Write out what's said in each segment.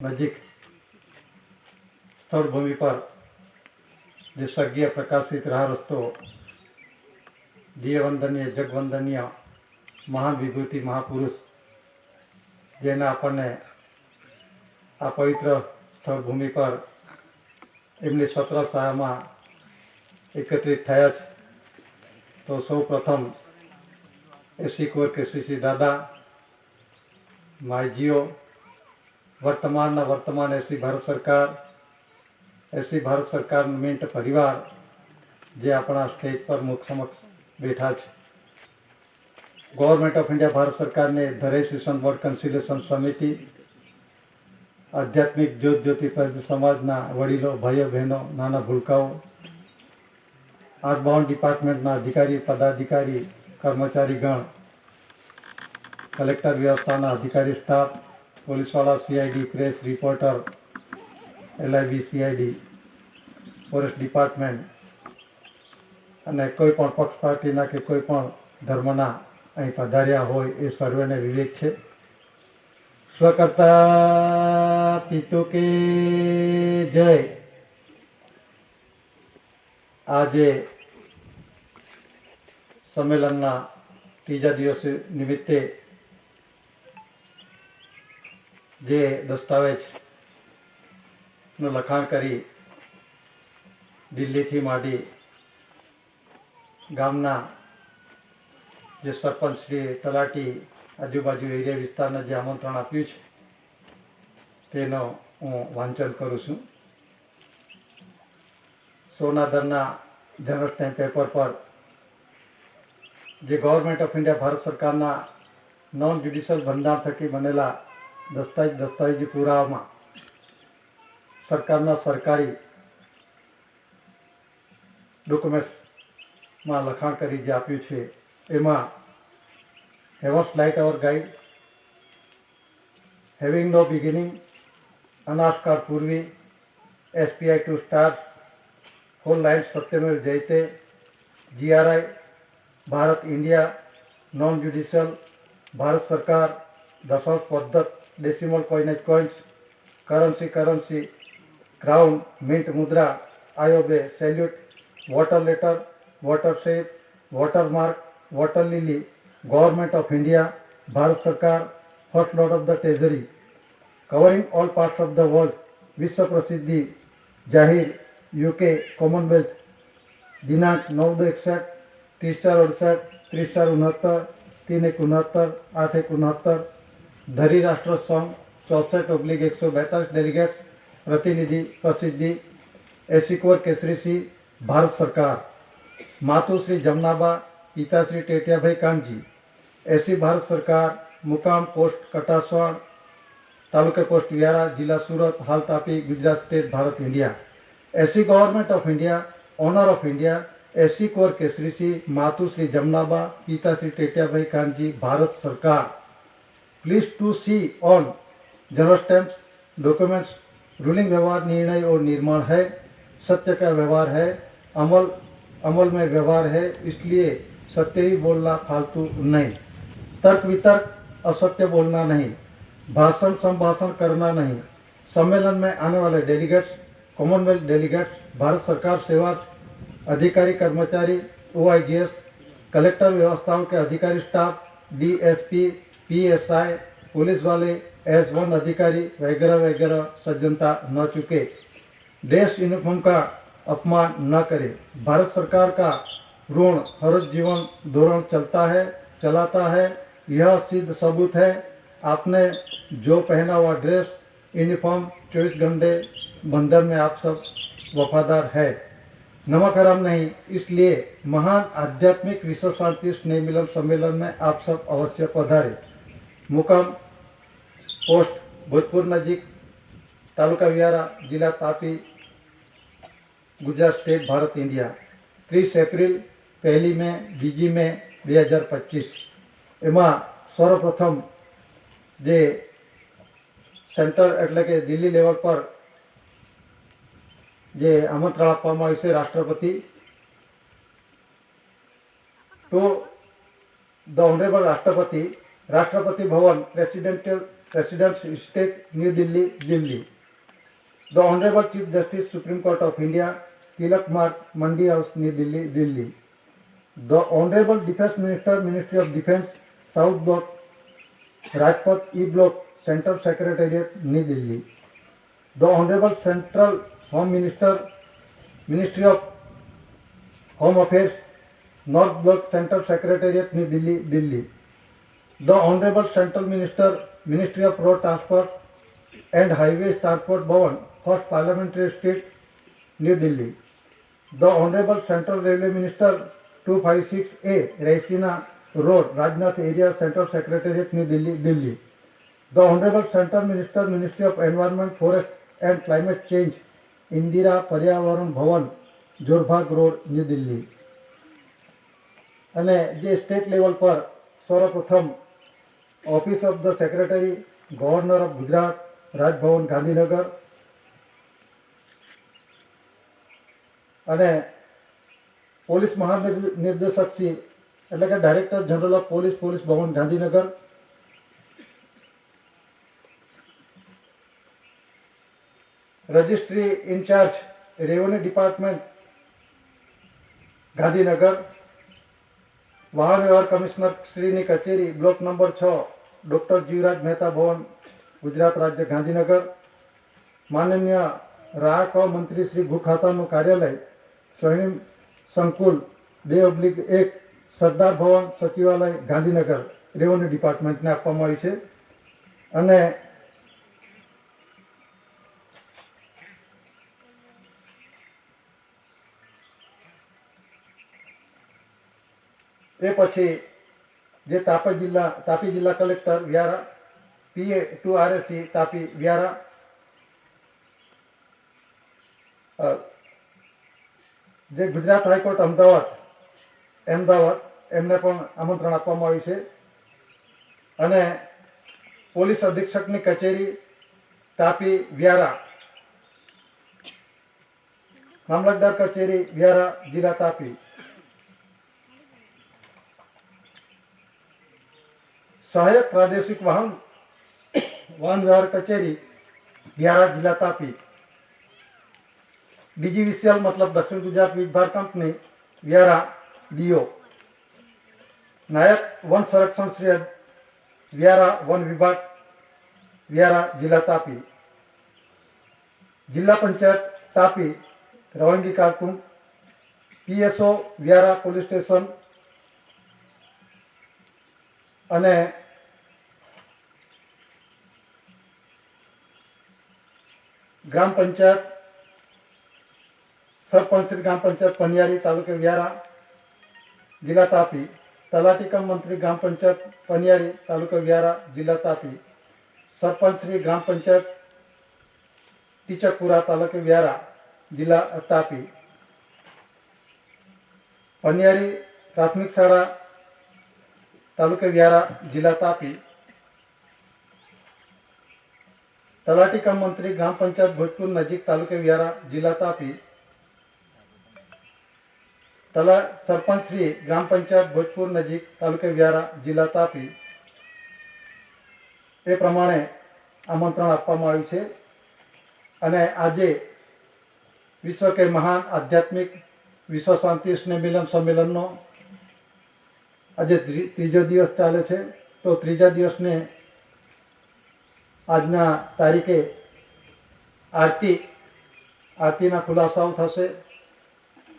નજીક સ્થળ ભૂમિ પર જે સ્વર્ગીય પ્રકાશિત રાહ રસ્તો દિવ્યવંદનીય જગવંદનીય મહાન વિભૂતિ મહાપુરુષ જેના આપણને આ પવિત્ર સ્થળ ભૂમિ પર એમની સત્ર શાળામાં એકત્રિત થયા છે. તો સૌ પ્રથમ એસી કોર કેસીસી દાદા માયજીઓ વર્તમાન એસી ભારત સરકાર મિન્ટ પરિવાર જે આપણા સ્ટેજ પર મુખ સમક્ષ બેઠા છે. ગવર્મેન્ટ ઓફ ઇન્ડિયા ભારત સરકારને ધરેશિશન બોર્ડ કન્સિલેશન સમિતિ, આધ્યાત્મિક જ્યોતિ સમાજના વડીલો, ભાઈઓ બહેનો, નાના ભૂલકાઓ, આર્ટબાઉન્ડ ડિપાર્ટમેન્ટના અધિકારી, પદાધિકારી, કર્મચારીગણ, કલેક્ટર વ્યવસ્થાના અધિકારી સ્ટાફ, પોલીસવાળા, CID, press reporter, LIB, CID, forest department અને કોઈ પણ પક્ષ પાર્ટીના કે કોઈ પણ ધર્મના અહીં પધાર્યા હોય એ સર્વેને વિવેક છે. સ્વકર્તા પિતુ કે જય. આજે સંમેલનના ત્રીજા દિવસ નિમિત્તે જે દસ્તાવેજનું લખાણ કરી દિલ્હીથી માંડી ગામના જે સરપંચ શ્રી, તલાટી, આજુબાજુ એરિયા વિસ્તારને જે આમંત્રણ આપ્યું છે તેનો હું વાંચન કરું છું. સોનાદરના જનરલ સ્ટેમ્પ પેપર પર જે ગવર્મેન્ટ ઓફ ઇન્ડિયા ભારત સરકારના નોન જ્યુડિશિયલ ભંડાર થકી બનેલા દસ્તાવેજી પુરાવામાં સરકારના સરકારી ડોક્યુમેન્ટ્સમાં લખાણ કરી જે આપ્યું છે એમાં heaven's light our guide, having no beginning, અનાસ્કાર પૂર્વી, SPI 2 સ્ટાર્સ, 4 લાઇન્સ સત્યમેવ જયતે, GRI Bharat India, non judicial Bharat સરકાર, દશાંશ પદ્ધત, decimal coins, currency, crown, mint મુદ્રા, આયોબે, salute, water letter, water shape, watermark, water lily, government of India Bharat સરકાર, first lord of the treasury, covering all parts of the world, વિશ્વ પ્રસિદ્ધિ જાહેર, UK, Commonwealth, દિનાંક 9/61, 30/68, 30/69, 3/69, 8/69, ધરી રાષ્ટ્ર સંઘ 64/142 ડેલિગેટ, પ્રતિનિધિ પ્રસિદ્ધિ એસી કોર કેસરીસી ભારત સરકાર, માતુશ્રી જમનાબા, પિતાશ્રી ટેટિયાભાઈ કાનજી, એસી ભારત સરકાર, મુકામ પોસ્ટ કટાસવાડ, તાલુકા પોસ્ટ વિયારા, જિલ્લા સુરત, હાલ તાપી, ગુજરાત સ્ટેટ, ભારત ઇન્ડિયા. એસી government of India, owner of India, એસી કોર કેસરીસી, માતુશ્રી જમનાબા, पिताश्री टेटियाभाई कानजी, भारत सरकार. Please to see on general stamps, documents, ruling व्यवहार, निर्णय और निर्माण है, सत्य का व्यवहार है, अमल में व्यवहार है, इसलिए सत्य ही बोलना, फालतू नहीं. तर्क वितर्क, असत्य बोलना नहीं, भाषण संभाषण करना नहीं. सम्मेलन में आने वाले डेलीगेट्स, कॉमनवेल्थ डेलीगेट्स, भारत सरकार सेवा अधिकारी कर्मचारी, OIGS, कलेक्टर व्यवस्थाओं के अधिकारी स्टाफ, DSP, PSI, पुलिस वाले, S1 अधिकारी वगैरह वगैरह सज्जनता न चुके. देश यूनिफॉर्म का अपमान न करे. भारत सरकार का ऋण हर जीवन धोरण चलाता है, यह सिद्ध सबूत है. आपने जो पहना हुआ ड्रेस यूनिफॉर्म 24 घंटे बंधन में आप सब वफादार है. नमक हराम नहीं, इसलिए महान आध्यात्मिक विश्व शांति स्नेह मिलन सम्मेलन में आप सब अवश्य पधारे. मुकाम पोस्ट भोजपुर नजीक, तालुका वियारा, जिला Tapi, Gujarat state, Bharat India. 30 April, 1 મે, 2 મે 2025. એમાં સર્વપ્રથમ જે સેન્ટર એટલે કે દિલ્હી લેવલ પર જે આમંત્રણ આપવામાં આવ્યું છે રાષ્ટ્રપતિ, તો ધ ઓનરેબલ રાષ્ટ્રપતિ ભવન, presidential President's Estate, New Delhi, Delhi. The Honorable Chief Justice, Supreme Court of India, Tilak Marg, Mandi House, New Delhi, Delhi. The Honorable Defense Minister, Ministry of Defense, South Block, Rajpath E Block, Central Secretariat, New Delhi. The Honorable Central Home Minister, Ministry of Home Affairs, North Block, Central Secretariat, New Delhi, Delhi. The Honorable Central Minister, Ministry of Road Transport and Highways Transport Bhavan, First Parliamentary Street, New Delhi. The Honorable Central Railway Minister, 256A, Raisina Road, Rajnath Area, Central Secretariat, New Delhi, Delhi. The Honorable Central Minister, Ministry of Environment, Forest and Climate Change, Indira Paryavaran Bhavan, Jorbag Road, New Delhi. અને જે state level પર સર્વપ્રથમ office of the secretary governor of Gujarat Rajbhavan Gandhinagar અને police મહાનિર્દેશક શ્રી એટલે કે director general of police police Bhavan Gandhinagar registry incharge revenue department Gandhinagar વાહન વ્યવહાર કમિશનર શ્રીની કચેરી block number 6 doctor Jivraj Mehta Bhavan Gujarat રાજ્ય ગાંધીનગર માનનીય રાહત મંત્રી શ્રી ગૃહ ખાતાનું કાર્યાલય સ્વર્ણિમ સંકુલ 2/1 સરદાર ભવન સચિવાલય ગાંધીનગર રેવન્યુ ડિપાર્ટમેન્ટને આપવામાં આવી છે અને એ પછી જે તાપી જિલ્લા કલેક્ટર વ્યારા PA2RSC તાપી વ્યારા જે ગુજરાત હાઈકોર્ટ અમદાવાદ એમને પણ આમંત્રણ આપવામાં આવ્યું છે અને પોલીસ અધિક્ષકની કચેરી તાપી વ્યારા મામલતદાર કચેરી વ્યારા જિલ્લા તાપી सहायक प्रादेशिक वाहन व्यवहार कचेरी व्यारा जिला तापी DGVCL मतलब दक्षिण गुजरात विभाग कंपनी व्यारा DO नायक वन संरक्षण श्री व्यारा वन विभाग व्यारा जिला तापी जिला पंचायत तापी रवंगी कारकुन PSO व्यारा पोलीस स्टेशन અને ગ્રામ પંચાયત સરપંચ શ્રી ગ્રામ પંચાયત પનિયારી તાલુકે વ્યારા જિલ્લા તાપી તલાટી કમ મંત્રી ગ્રામ પંચાયત પનિયારી તાલુકે વ્યારા જિલ્લા તાપી સરપંચ શ્રી ગ્રામ પંચાયત ટીચકપુરા તાલુકે વ્યારા જિલ્લા તાપી પનિયારી પ્રાથમિક શાળા तालुके व्यारा जिला तापी तलाटी कम मंत्री ग्राम पंचायत भोजपुर नजीक तालुके व्यारा जिला तापी सरपंच श्री ग्राम पंचायत भोजपुर नजीक तालुके व्यारा जिला तापी ए प्रमाणे आमंत्रण आपवामां आव्युं छे अने आजे विश्व के महान आध्यात्मिक विश्व शांति स्नेह मिलन सम्मेलननो આજે ત્રીજો દિવસ ચાલે છે તો ત્રીજા દિવસને આજના તારીખે આરતીના ખુલાસાઓ થશે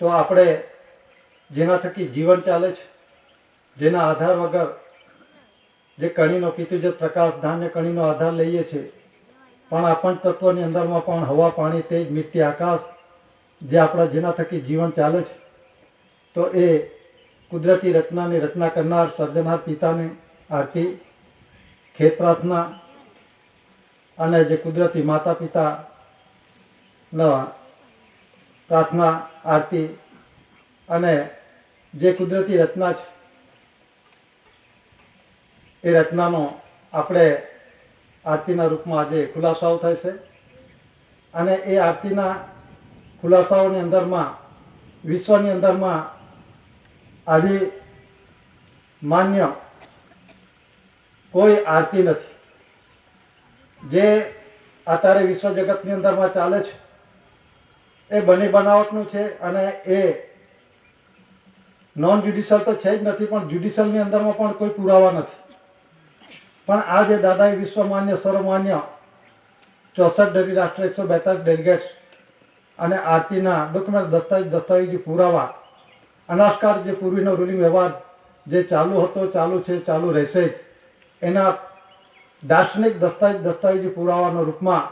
તો આપણે જેના થકી જીવન ચાલે છે જેના આધાર વગર જે કણીનો પિતૃજત પ્રકાશ ધાન્ય કણીનો આધાર લઈએ છીએ પણ આ પંચ તત્વની અંદરમાં પણ હવા પાણી તેજ મિટ્ટી આકાશ જે આપણા જેના થકી જીવન ચાલે છે તો એ कुदरती रचना ने रचना करनार सर्जनार पिता ने आरती खेत प्रार्थना अने जे कुदरती माता पिता न प्रार्थना आरती अने जे कुदरती रचना ए रचनानो आपणे आरतीना रूपमां आजे खुलासाओ थाय छे अने ए आरतीना खुलासाओनी अंदरमां विश्वनी अंदरमां आदि मान्य कोई आरती नहीं જે અત્યારે વિશ્વ જગતની અંદરમાં ચાલે છે એ બની બનાવટનું છે અને એ નોન જ્યુડિશિયલ તો છે જ નથી, પણ જ્યુડિશિયલની અંદરમાં પણ કોઈ પુરાવા નથી. પણ આ જે દાદાએ વિશ્વમાન્ય સર્વમાન્ય 64 ડેરી રાષ્ટ્ર 142 ડેલિગેટ્સ અને આરતીના ડોક્યુમેન્ટ દસ્તાવેજી પુરાવા અનાસ્કાર જે પૂર્વીનો રૂલિંગ વ્યવહાર જે ચાલુ હતો, ચાલુ છે, ચાલુ રહેશે જ, એના દાર્શનિક દસ્તાવેજી પુરાવાના રૂપમાં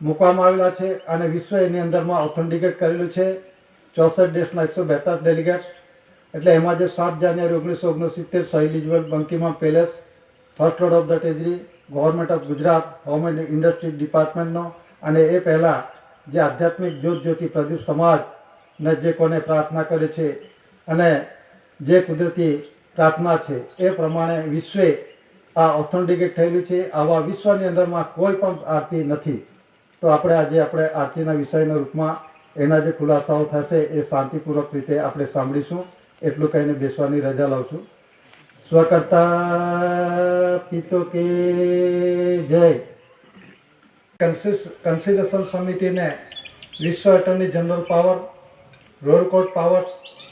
મૂકવામાં આવેલા છે અને વિશ્વ એની અંદરમાં ઓથેન્ટિકેટ કરેલું છે 64 દેશના 142 ડેલિગેટ્સ. એટલે એમાં જે 7 જાન્યુઆરી 1969 સહી લીજવેલ બંકીમાં palace, first lord of the treasury, government of Gujarat, home and industry ડિપાર્ટમેન્ટનો, અને એ પહેલાં જે આધ્યાત્મિક જ્યોતિ પ્રદીપ સમાજને જે કોને પ્રાર્થના કરે છે અને જે કુદરતી પ્રાર્થના છે એ પ્રમાણે વિશ્વે આ ઓથેન્ટિકેટ થયેલું છે. આવા વિશ્વની અંદરમાં કોઈ પણ આરતી નથી. તો આજે આપણે આરતીના વિષયના રૂપમાં એના જે ખુલાસાઓ થશે એ શાંતિપૂર્વક રીતે આપણે સાંભળીશું. એટલું કહીને બેસવાની રજા લઉં છું. સ્વકર્તા પિતો કે જય. કન્સિડરેશન સમિતિને વિશ્વ attorney general power, role court power,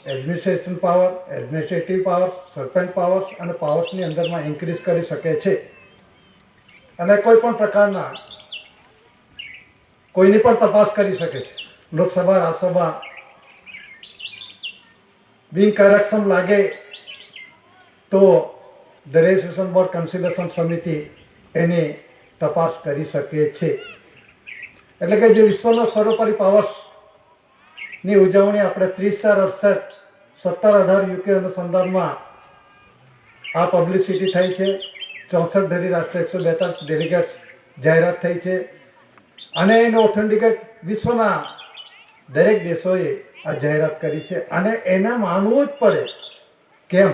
administration power, administrative power, સર્પેન્ટ પાવર્સ અને પાવર્સની અંદરમાં ઇન્ક્રીઝ કરી શકે છે અને કોઈ પણ પ્રકારના કોઈની પણ તપાસ કરી શકે છે. લોકસભા, રાજ્યસભા બિનકાર્યક્ષમ લાગે તો ધ રજિસ્ટ્રેશન બોર્ડ કન્સિડરેશન સમિતિ એની તપાસ કરી શકે છે. એટલે કે જે વિશ્વનો સર્વોપરી પાવર્સની ઉજવણી આપણે 30/4/68 17/18 યુકે અનુસંધાનમાં આ પબ્લિસિટી થઈ છે. 64 ડેરી રાષ્ટ્ર 142 ડેલિગેટ્સ જાહેરાત થઈ છે અને એનો ઓથેન્ટિકેટ વિશ્વના દરેક દેશોએ આ જાહેરાત કરી છે અને એને માનવું જ પડે. કેમ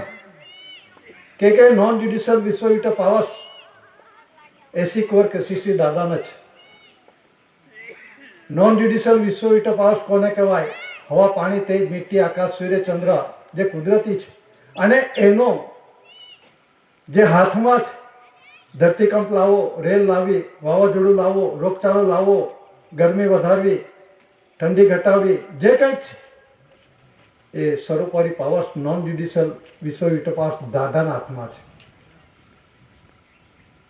કે નોન જ્યુડિશિયલ વિશ્વ પાવર્સ એસી કોર કે શ્રી દાદાને છે. નોન જ્યુડિશિયલ વિશ્વ પાવર્સ કોને કહેવાય? હવા, પાણી, તેજ, મિટ્ટી, આકાશ, સૂર્ય, ચંદ્ર જે કુદરતી છે અને એનો જે હાથમાં છે, ધરતીકંપ લાવો, રેલ લાવવી, વાવાઝોડું લાવો, રોગચાળો લાવવો, ગરમી વધારવી, ઠંડી ઘટાડવી, જે કંઈક છે એ સર્વોપરી પાવર્સ નોન જ્યુડિશિયલ વિશ્વ પાવર્સ દાદાના હાથમાં છે.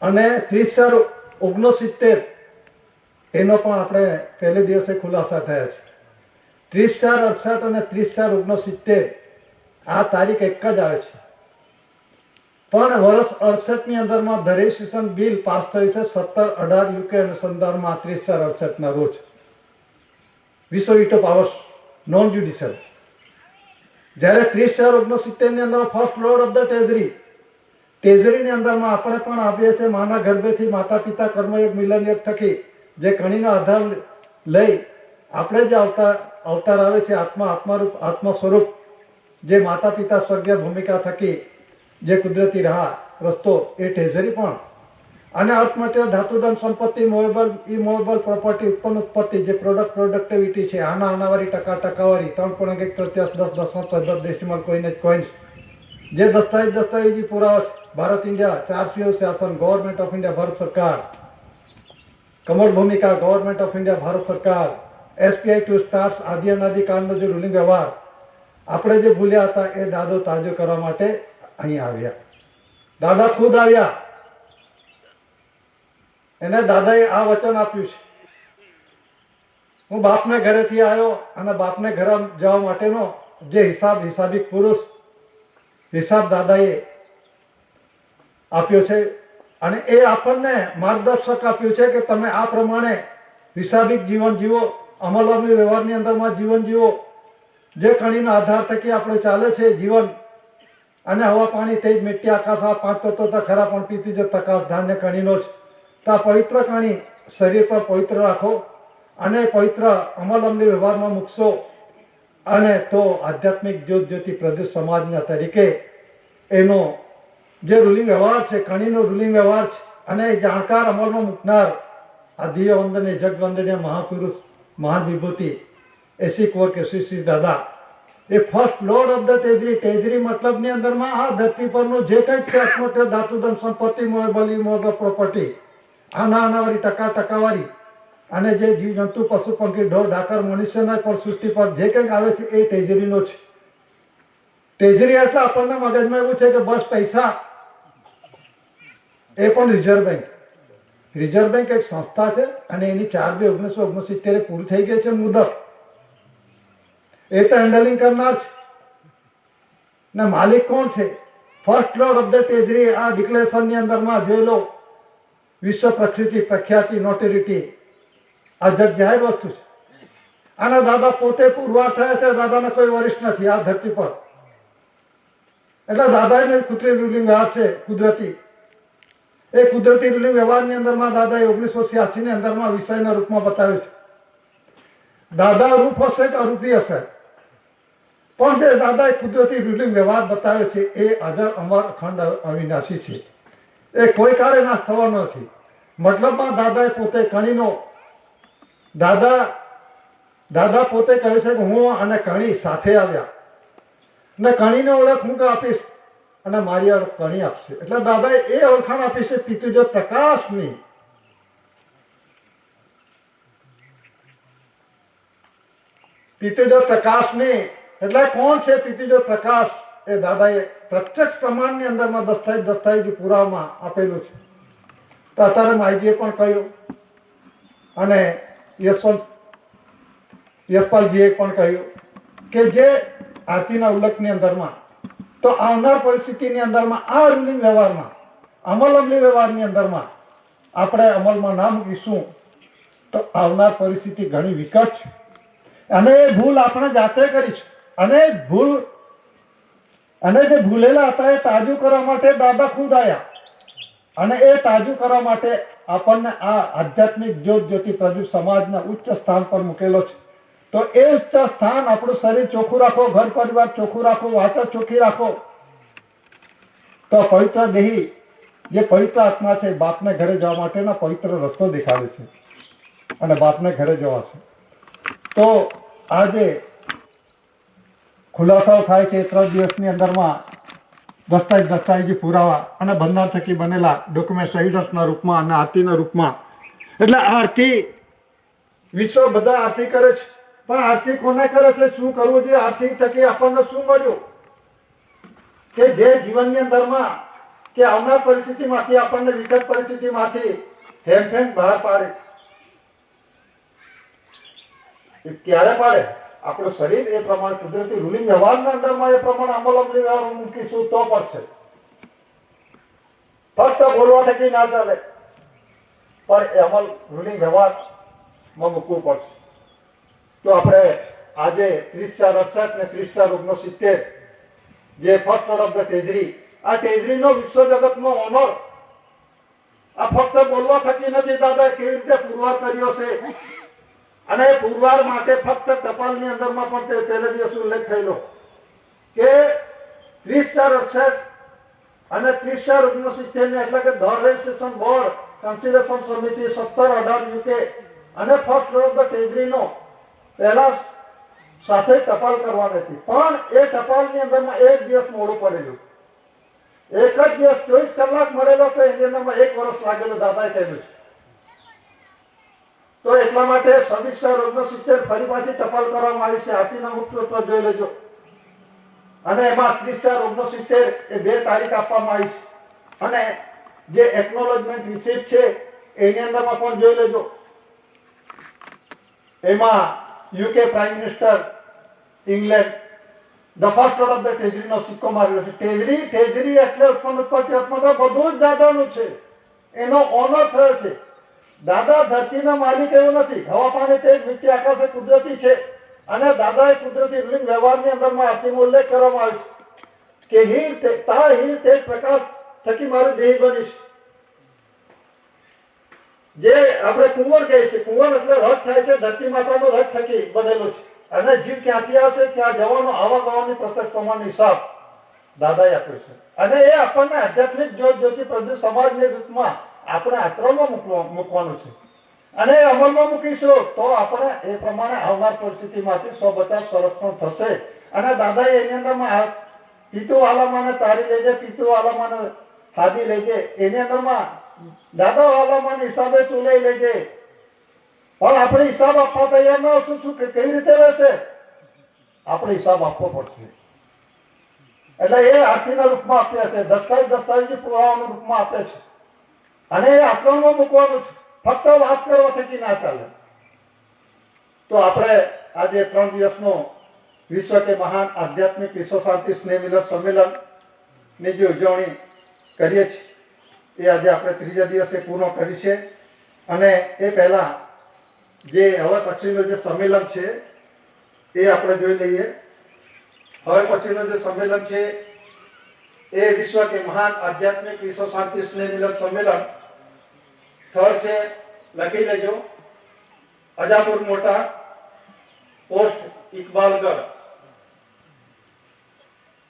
અને 30/4/69 એનો પણ આપણે પહેલે દિવસે ખુલાસા થયા છે. 30/4/68 અને 30/4/69 આ તારીખ એક જ આવે છે, પણ વર્ષ 68ની અંદરમાં ધ રજિસ્ટ્રેશન બિલ પાસ થયું છે 17/18 યુકે અનુસંધાનમાં 30/4/68ના રોજ. વિશ્વ પાવર્સ નોન જ્યુડિશિયલ. જ્યારે 30/4/69ની અંદર ફર્સ્ટ લોર્ડ ઓફ ધ ટ્રેઝરીની અંદરમાં આપણે પણ આપીએ છીએ માના ગર્ભેથી માતા પિતા કર્મયોગ મિલનયોગ થકી જે કણીનો આધાર લઈ આપણે જે અવતાર આવે છે, આત્મારૂપ આત્મ સ્વરૂપ, જે માતા પિતા સ્વર્ગીય ભૂમિકા થકી જે કુદરતી રાહ રસ્તો એ ટ્રેઝરી પણ, અને અર્થ મટીરિયલ, ધાતુધન, સંપત્તિ, મોવેબલ, ઇમોવેબલ પ્રોપર્ટી, ઉત્પન્ન ઉત્પત્તિ, જે પ્રોડક્ટિવિટી છે, આનાવારી, ટકાવારી, 3.1 કોઈને કોઈન્સ, જે દસ્તાવેજી પુરાવા છે, ભારત ઇન્ડિયા, 4 સીઓ શાસન, ગવર્મેન્ટ ઓફ ઇન્ડિયા ભારત સરકાર, કમળ ભૂમિકા ગવર્મેન્ટ ઓફ ઇન્ડિયા ભારત સરકાર, એસપીઆઈ ટુ સ્ટાર્સ આદિ અનાદિ કાળનો જે રૂલિંગ વ્યવહાર આપણે જે ભૂલ્યા હતા એ દાદો તાજો કરવા માટે અહીં આવ્યા. દાદા ખુદ આવ્યા. એને દાદાએ આ વચન આપ્યું છે, હું બાપને ઘરેથી આવ્યો અને બાપને ઘરે જવા માટેનો જે હિસાબિક પુરુષ હિસાબ દાદાએ આપ્યો છે અને એ આપણને માર્ગદર્શક આપ્યું છે કે તમે આ પ્રમાણે હિસાબિક જીવન જીવો, અમલવારની વ્યવહારની અંદરમાં જીવન જીવો, જે કણીના આધાર થકી આપણે ચાલે છે જીવન, અને હવા, પાણી, તેજ, મિટ્ટી, આકાશ, આ 5 તત્વો તો ખરા, પણ પીતી જે પ્રકાશ ધાન્ય કણીનો છે. તો આ પવિત્ર કણી શરીર પર પવિત્ર રાખો અને પવિત્ર અમલવારની વ્યવહારમાં મૂકશો અને તો આધ્યાત્મિક જ્યોતિ પ્રદેશ સમાજના તરીકે એનો જે રૂલિંગ વ્યવહાર છે, કણીનો રૂલિંગ વ્યવહાર છે અને જાણકાર અમલમાં મૂકનાર આ દિવ્ય વંદનીય જગવંદનીય મહાપુરુષ મહાન વિભૂતિ એસી કોર કે શ્રી દાદા એ first lord of the treasury મતલબની અંદરમાં આ ધરતી પરનું જે કંઈક છે, ધાતુધન, સંપત્તિ, મોવેબલ, ઇમોવેબલ પ્રોપર્ટી, આના આનાવાળી ટકાવારી અને જે જીવજંતુ પશુ પંખી ઢોર ડાકર મનુષ્યના પર સૃષ્ટિ પર જે કંઈક આવે છે એ ટ્રેઝરીનો છે. ટ્રેઝરી એટલે આપણને મગજમાં એવું છે કે બસ પૈસા, એ પણ રિઝર્વ બેંક. રિઝર્વ બેંક એક સંસ્થા છે અને એની 4/2/1969 પૂરી થઈ ગઈ છે મુદત. એ તો હેન્ડલિંગ કરનાર છે ને માલિક કોણ છે? First lord of the treasury. આ ડિક્લેરેશનની અંદરમાં જોઈ લો, વિશ્વ પ્રખ્યાતિ નોટેરિટી આ જગ જાહેર વસ્તુ છે. આના દાદા પોતે પુરવાર થયા છે. દાદાને કોઈ વરિષ્ઠ નથી આ ધરતી પર, એટલે દાદાને કુદરતી રૂલિંગ વ્યવહાર છે કુદરતી. એ કુદરતી રૂલિંગ વ્યવહારની અંદરમાં દાદાએ 1986 ની અંદરમાં વિષયના રૂપમાં બતાવ્યું છે. દાદા રૂપ હશે કે અરૂપી હશે, પણ જે દાદાએ કુદરતી રૂલિંગ વ્યવહાર બતાવ્યો છે એ અજર અમર અખંડ અવિનાશી છે. એ કોઈ કાળે નાશ થવાનો નથી. મતલબમાં દાદાએ પોતે કણીનો દાદા પોતે કહે છે કે હું અને કણી સાથે આવ્યા ને કણીને ઓળખ હું આપીશ અને મારી ઓળખ કણી આપશે. એટલે દાદાએ એ ઓળખાણ આપી છે પિતૃજ પ્રકાશની. પિતૃજ પ્રકાશની એટલે કોણ છે પિતૃજ પ્રકાશ? એ દાદાએ પ્રત્યક્ષ પ્રમાણની અંદરમાં દસ્તાવેજ પુરાવામાં આપેલું છે. તો અત્યારે માઈજીએ પણ કહ્યું અને યશપાલજીએ પણ કહ્યું કે જે આરતીના ઉલ્લેખની અંદરમાં તો આવનાર પરિસ્થિતિની અંદરમાં આ રૂલિંગ વ્યવહારમાં અમલી વ્યવહારની અંદરમાં આપણે અમલમાં ના મૂકીશું તો આવનાર પરિસ્થિતિ ઘણી વિકટ છે. અને એ ભૂલ આપણે જાતે કરી છે. અને જે ભૂલેલા હતા એ તાજું કરવા માટે દાદા ખુદ આવ્યા અને એ તાજું કરવા માટે આપણને આ આધ્યાત્મિક જ્યોતિ પ્રદીપ સમાજના ઉચ્ચ સ્થાન પર મૂકેલો છે. તો એ ઉચ્ચ સ્થાન આપણું શરીર ચોખ્ખું રાખો, ઘર પરિવાર ચોખ્ખું રાખો, વાચા ચોખ્ખી રાખો, તો પવિત્ર દેહી જે પવિત્ર આત્મા છે બાપને ઘરે જવા માટેનો પવિત્ર રસ્તો દેખાડે છે અને બાપને ઘરે જવાશે. તો આજે ખુલાસાઓ થાય છે 3 દિવસની અંદરમાં દસ્તાવેજી પુરાવા અને બંધારણ થકી બનેલા ડોક્યુમેન્ટ એવિડન્સના રૂપમાં અને આરતીના રૂપમાં. એટલે આરતી વિશ્વ બધા આરતી કરે છે, પણ આરતી કોને કરે છે, શું કરવું જોઈએ, આરતી થકી આપણને શું મળ્યું કે જે જીવનની અંદરમાં કે આવનાર પરિસ્થિતિમાંથી આપણને વિકટ પરિસ્થિતિમાંથી હેમફેમ બહાર પાડે. ક્યારે પાડે? આપણું શરીર એ પ્રમાણે કુદરતી રૂલિંગ વ્યવહારના અંદરમાં એ પ્રમાણે અમલી વ્યવહાર મૂકીશું તો પડશે. ફક્ત બોલવા થકી ના ચાલે, પણ એ અમલ રૂલિંગ વ્યવહારમાં મૂકવું પડશે. તો આપણે આજે 30/4/68 ને 30/4/69 જે first lord of the treasury, આ ટ્રેઝરીનો વિશ્વ જગતનો ઓનર આ ફક્ત બોલવા થકી નથી. દાદાએ કેવી રીતે પુરવાર કર્યો છે અને પુરવાર માટે ફક્ત ટપાલની અંદરમાં પણ તે પહેલા દિવસ ઉલ્લેખ થયેલો કે 30/4/68 અને 30/4/69 એટલે કે ધ રજિસ્ટ્રેશન બોર્ડ કન્સિડરેશન સમિતિ 17/18 યુકે અને ફર્સ્ટ લોર્ડ ઓફ ધ ટ્રેઝરીનો પહેલા સાથે ટપાલ કરવાની હતી, પણ એ ટપાલની અંદરમાં એક દિવસ મોડું પડેલું. એક જ દિવસ 24 કલાક મળેલો તો એની અંદરમાં 1 વર્ષ લાગેલો દાદાએ કહ્યું છે. તો એટલા માટે 26/4/69 ફરી પાછી ટપાલ કરવામાં આવી છે. આરતીના મુખ્યત્વ જોઈ લેજો. અને એમાં 30/4/69 એ 2 તારીખ આપવામાં આવી છે અને જે એકનોલેજમેન્ટ રિસીપ્ટ છે એની અંદરમાં પણ જોઈ લેજો. એમાં UK prime minister England the first lord of the ટ્રેઝરીનો સિક્કો મારેલો છે. ટ્રેઝરી એટલે ઉત્પન્ન બધું જ દાદાનું છે, એનો ઓનર થયો છે. દાદા ધરતીના માલિક એવું નથી. હવા, પાણી, તેજ, મીઠી, આકાશ એ કુદરતી છે અને દાદાએ કુદરતી રૂલિંગ વ્યવહારની અંદરમાં આરતીનો ઉલ્લેખ કરવામાં આવ્યો છે કે હીર તેજ પ્રકાશ થકી મારું દેહ બનીશ. જે આપણે કુંવર કહીએ છીએ, કુંવર એટલે રથ થાય છે, ધરતી માતાનો રથ થકી બનેલો છે અને જીવ ક્યાંથી આવશે, ક્યાં જવાનો, આવા જવાની પ્રત્યક્ષ પ્રમાણ હિસાબ દાદાએ આપ્યો છે. અને એ આપણને આધ્યાત્મિક જ્યોતિ પ્રદીપ સમાજની રૂપમાં આપણે આશ્રમમાં મૂકવાનું છે અને એ અમલમાં મૂકીશું તો આપણે એ પ્રમાણે આવનાર પરિસ્થિતિમાંથી 100% સંરક્ષણ થશે. અને દાદાએ એની અંદરમાં પિતુ આલામાને તારી લેજે, પિતુ આલામાને હાદી લેજે, એની અંદરમાં દાદા વાલામાં હિસાબે તું લઈ લેજે, પણ આપણે હિસાબ આપવા તૈયાર ન છું કે કેવી રીતે રહેશે? આપણે હિસાબ આપવો પડશે. એટલે એ આરતીના રૂપમાં આપ્યા છે, દસ્તાવેજી પુરાવાના રૂપમાં આપે છે, અને એ આચરણમાં મૂકવાનું છે. ફક્ત વાત કરવા થકી ના ચાલે. તો આપણે આજે 3 દિવસનો વિશ્વ કે મહાન આધ્યાત્મિક વિશ્વ શાંતિ સ્નેહ મિલન સંમેલન ની જે ઉજવણી કરીએ છીએ એ આજે આપણે 3જા દિવસે પૂર્ણ કરી છે. અને એ પહેલા જે હવે પછીનું જે સંમેલન છે એ આપણે જોઈ લઈએ. હવે પછીનું જે સંમેલન છે એ વિશ્વ કે મહાન આધ્યાત્મિક વિશ્વ શાંતિ સ્નેહ મિલન સંમેલન. સ્થળ છે, લખી લેજો, અજાપુર મોટા, પોસ્ટ ઇકબાલગઢ,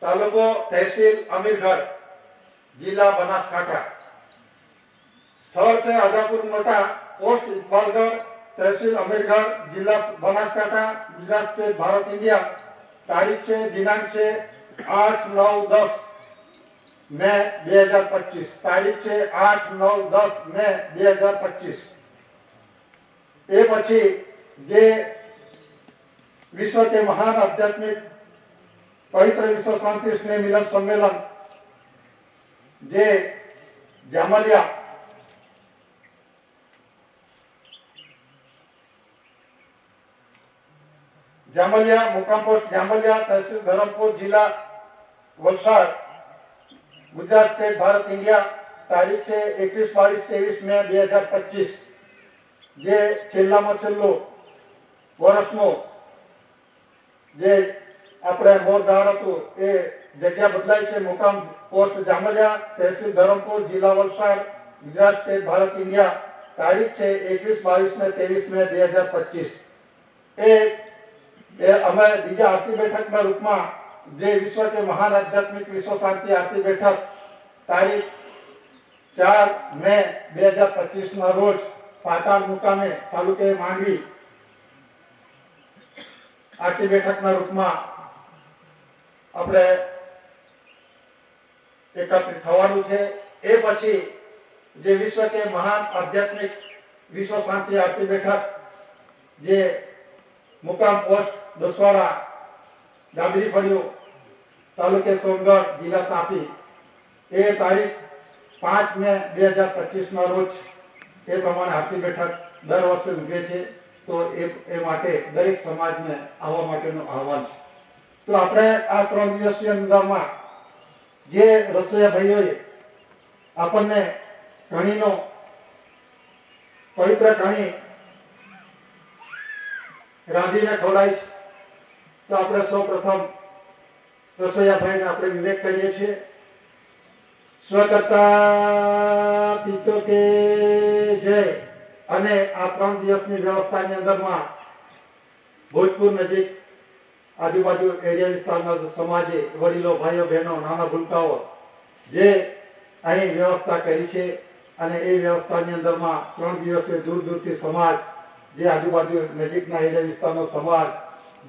તાલુકો તહેસીલ અમીરગઢ, જિલ્લા બનાસકાંઠા. સ્થળ છે અજાપુર મોટા, પોસ્ટ ઇકબાલગઢ, તહેસીલ અમીરગઢ, જિલ્લા બનાસકાંઠા, ગુજરાત સ્ટેટ, ભારત ઇન્ડિયા. તારીખ છે, દિનાંક છે 8, 9, 10 મે 2025. તારીખ છે 8, 9, 10 મે 2025. એ પછી જે વિશ્વ કે મહાન આધ્યાત્મિક પવિત્ર વિશ્વ શાંતિ સ્નેહ મિલન સંમેલન જે જામલિયા મુકામ પોસ્ટ જામલિયા, તહેસીલ ધરમપુર, જિલ્લા વલસાડ, ગુજરાત સ્ટેટ, ભારત ઇન્ડિયા. તારીખ છે 21, 22, 23 મે 2025. જે છેલ્લામાં છેલ્લું વર્ષનું જે આપણે મોરગાળ હતું એ જગ્યા બદલાય છે. મુકામ પોસ્ટ જામલિયા, તહેસીલ ધરમપુર, જિલ્લા વલસાડ, ગુજરાત સ્ટેટ, ભારત ઇન્ડિયા. તારીખ છે 21, 22 ને 23 મે 2025. એ અમે બીજા આરતી બેઠકના રૂપમાં જે વિશ્વ કે મહાન આધ્યાત્મિક વિશ્વ શાંતિ આરતી બેઠક તારીખ 4 મે 2025 ના રોજ પાતાળ મુકામે તાલુકે માંડવી આરતી બેઠકના રૂપમાં આપણે એકત્રિત થવાનું છે. એ પછી જે વિશ્વ કે મહાન આધ્યાત્મિક વિશ્વ શાંતિ આરતી બેઠક જે મુકામ પોસ્ટ દસવાડા, ડાબરી ફળિયું, તાલુકે સોનગઢ, જિલ્લા તાપી. એ તારીખ 5 મે 2025 ના રોજ એ પ્રમાણે આરતી બેઠક દર વર્ષે ઉજવે છે. તો એ માટે દરેક સમાજને આવવા માટેનું આહવાન છે. તો આપણે આ 3 દિવસની અંદરમાં જે રસોઈયા ભાઈઓએ આપણને કણીનો પવિત્ર કણી રાંધીને ખવડાય છે. તો આપણે સૌ પ્રથમ રસોઈયા ભાઈને આપણે વિવેક કરીએ છીએ. સ્વકર્તા પિતો કે જય. અને આ 3 દિવસની વ્યવસ્થાની અંદરમાં ભોજપુર નજીક આજુબાજુ એરિયા વિસ્તારના સમાજે, વડીલો, ભાઈઓ, બહેનો, નાના ભૂલકાઓ જે અહીં વ્યવસ્થા કરી છે. અને એ વ્યવસ્થાની અંદરમાં 3 દિવસે દૂર દૂરથી સમાજ જે આજુબાજુ નજીકના એરિયા વિસ્તારનો સમાજ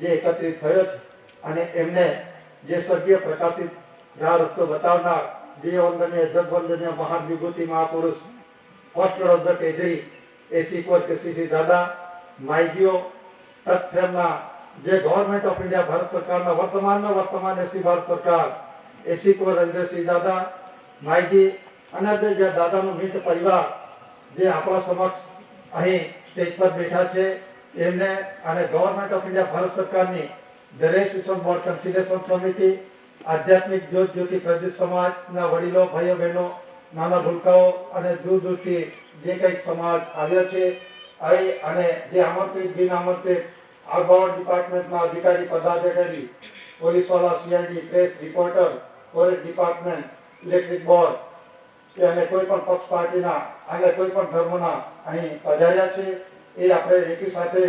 જે એકત્રિત થયો છે. અને એમને જે સ્વર્ગીય પ્રકાશિત રાહ રસ્તો બતાવનાર જે વંદનીય જગવંદનીય મહાન વિભૂતિ મહાપુરુષ પોસ્ટ કેજરી એસી કોર કેસીસી દાદા માઈજીઓ તત્ફેમના જે ગવર્મેન્ટ ઓફ ઇન્ડિયા ભારત સરકારના વર્તમાન એસી ભારત સરકાર એસી કોર રવિન્દ્રસિંહ દાદા માઈજી અને જે દાદાનો મિત્ર પરિવાર જે આપણા સમક્ષ અહીં સ્ટેજ પર બેઠા છે એમને અને ગવર્મેન્ટ ઓફ ઇન્ડિયા ભારત સરકારની ડેરેસિશન બોર્ડ કન્સિલેશન સમિતિ, આધ્યાત્મિક જ્યોતિ પ્રદેશ સમાજના વડીલો, ભાઈઓ, બહેનો, નાના ભૂલકાઓ અને દૂર દૂરથી જે કંઈક સમાજ આવ્યો છે અને જે આમંત્રિત બિન આમંત્રિત આબોહવા ડિપાર્ટમેન્ટના અધિકારી, પદાધિકારી, પોલીસવાળા, CID, press reporter, forest department, electric board અને કોઈ પણ પક્ષ પાર્ટીના અને કોઈ પણ ધર્મના અહીં પધાર્યા છે. એ આપણે એકી સાથે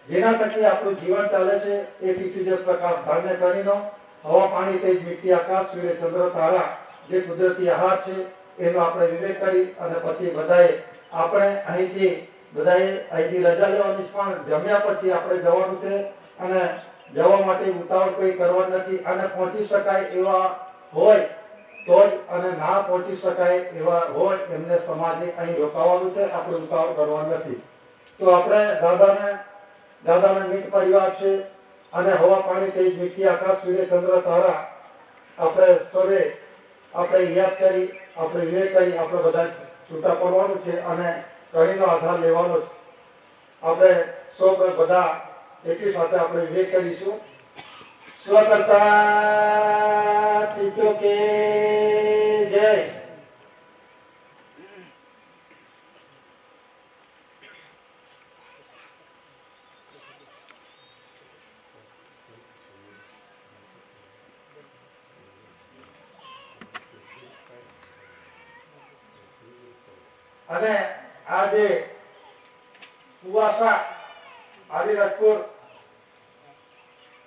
જેના થકી આપણું જીવન ચાલે છે એ પૃથ્વી પ્રકાશ ધાન્ય કરીનો હવા, પાણી, તેજ, મિટ્ટી, આકાશ, સૂર્ય, ચંદ્ર, તારા જે કુદરતી આહાર છે એનો આપણે વિવેક કરી અને પછી આપણે અહીંથી રજા લેવાની પણ જમ્યા પછી આપણે જવાનું છે. અને જવા માટે ઉતાવળ કોઈ કરવા નથી. અને પહોંચી શકાય એવા હોય તો જ અને ના પહોંચી શકાય એવા હોય એમને સમાજે અહીં રોકાવાનું છે, આપણે ઉતાવળ કરવાનું નથી. તો આપણે દાદાના નીત પરિવાર છે અને હવા પાણી તેજ મીઠી આકાશ સૂર્ય ચંદ્ર તારા આપણે સૌએ આપણે યાદ કરી, આપણે વિવેક કરી, આપણે બધા છૂટા પડવાનું છે અને કણીનો આધાર લેવાનો છે. આપણે સૌ બધા એકી સાથે આપણે વિવેક કરીશું. સ્વકર્તા પિતો કે જય. અને આજે કુવાસા આદિરાજપુર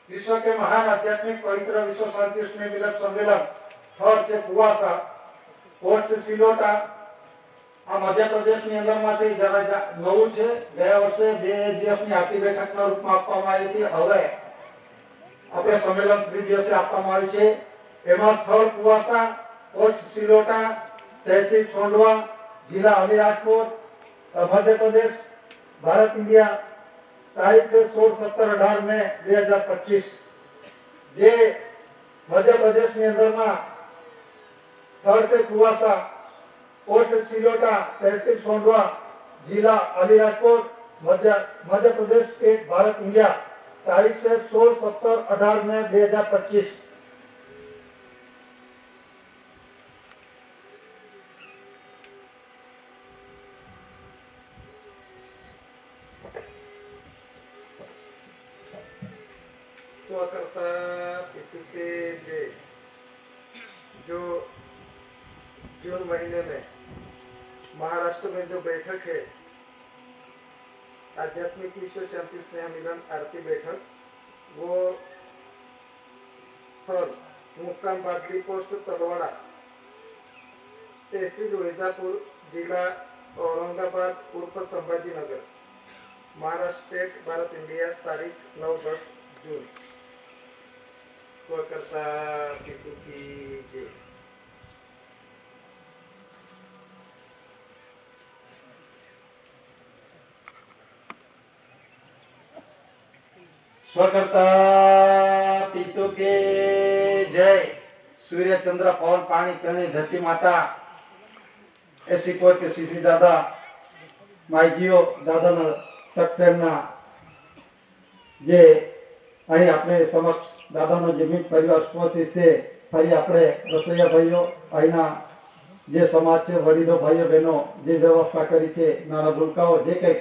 विश्व के महान आध्यात्मिक पवित्र विश्व शांति स्नेह मिलन सम्मेलन थर्ड से कुवासा पोस्ट सिलोटा आ मध्य प्रदेश ની અંદર માં છે જરા નવું છે. ગયા વર્ષે 2 દિવસની આખી બેઠકના રૂપમાં આપવામાં આવી હતી. હવે આપણે સંમેલન 3 દિવસે આપવામાં આવ્યું છે. એમાં થર્ડ કુવાસા પોસ્ટ સિલોટા તहसील सोंडवा जिला अलीराजपुर मध्य प्रदेश भारत इंडिया तारीख से 16-17-18 में 2025 जे मध्य प्रदेश में अंदर में थर्ड से कुवासा पोस्ट सिलोटा तहसील सोंडवा जिला अलीराजपुर मध्य प्रदेश स्टेट भारत इंडिया तारीख से 16-17-18 में 2025 स्वकर्ता पितु के लिए जो जून महीने में महाराष्ट्र में जो बैठक है आध्यात्मिक विश्व शांति स्नेह मिलन आरती बैठक, वो स्थल मुक्काम बादली पोस्ट तलवाड़ा तहसील वैजापुर जिला औरंगाबाद उर्फ संभाजी नगर महाराष्ट्र स्टेट भारत इंडिया तारीख 9-10 जून. स्वकर्ता पितु की जय. स्वकर्ता पितु के जय. सूर्य चंद्र पवन पानी कणी धरती माता ऐसी कोई के सीधी दादा माईजीओ दादा ना तत्प्रेमना जे અહીં આપણે સમક્ષ દાદાનો જમીન પરિવાર પહોંચી તે ફરી આપણે રસોઈયા ભાઈઓ અહીંના જે સમાજ છે વડીલો ભાઈઓ બહેનો જે વ્યવસ્થા કરી છે નાના ભૂલકાઓ જે કંઈક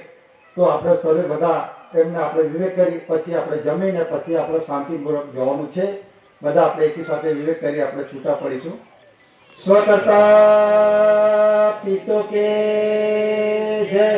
તો આપણે સર્વે બધા એમને આપણે વિવેક કરી પછી આપણે જમીને પછી આપણે શાંતિપૂર્વક જવાનું છે. બધા આપણે એકી સાથે વિવેક કરી આપણે છૂટા પડીશું. સ્વકર્તા પિતો કે જય.